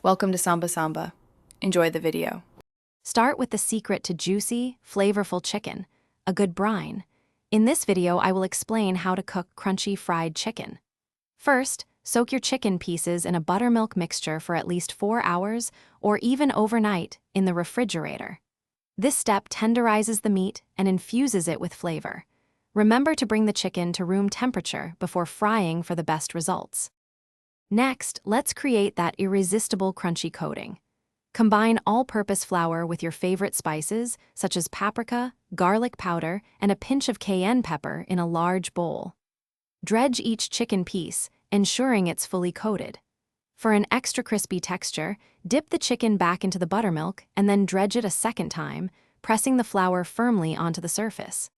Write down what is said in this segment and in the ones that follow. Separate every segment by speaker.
Speaker 1: Welcome to Samba Samba. Enjoy the video.
Speaker 2: Start with the secret to juicy, flavorful chicken, a good brine. In this video, I will explain how to cook crunchy fried chicken. First, soak your chicken pieces in a buttermilk mixture for at least 4 hours or even overnight in the refrigerator. This step tenderizes the meat and infuses it with flavor. Remember to bring the chicken to room temperature before frying for the best results. Next, let's create that irresistible crunchy coating. Combine all-purpose flour with your favorite spices, such as paprika, garlic powder, and a pinch of cayenne pepper in a large bowl. Dredge each chicken piece, ensuring it's fully coated. For an extra crispy texture, dip the chicken back into the buttermilk and then dredge it a second time, pressing the flour firmly onto the surface.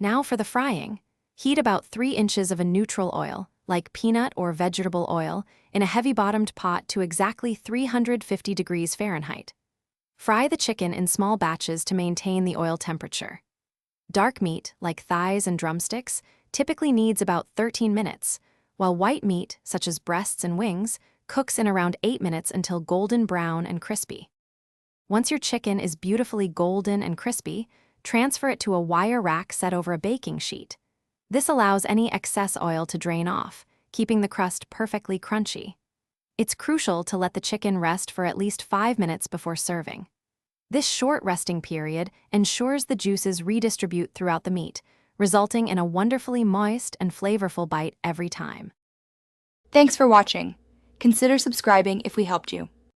Speaker 2: Now for the frying. Heat about 3 inches of a neutral oil, like peanut or vegetable oil, in a heavy-bottomed pot to exactly 350 degrees Fahrenheit. Fry the chicken in small batches to maintain the oil temperature. Dark meat, like thighs and drumsticks, typically needs about 13 minutes, while white meat, such as breasts and wings, cooks in around 8 minutes until golden brown and crispy. Once your chicken is beautifully golden and crispy, transfer it to a wire rack set over a baking sheet. This allows any excess oil to drain off, keeping the crust perfectly crunchy. It's crucial to let the chicken rest for at least 5 minutes before serving. This short resting period ensures the juices redistribute throughout the meat, resulting in a wonderfully moist and flavorful bite every time.
Speaker 3: Thanks for watching. Consider subscribing if we helped you.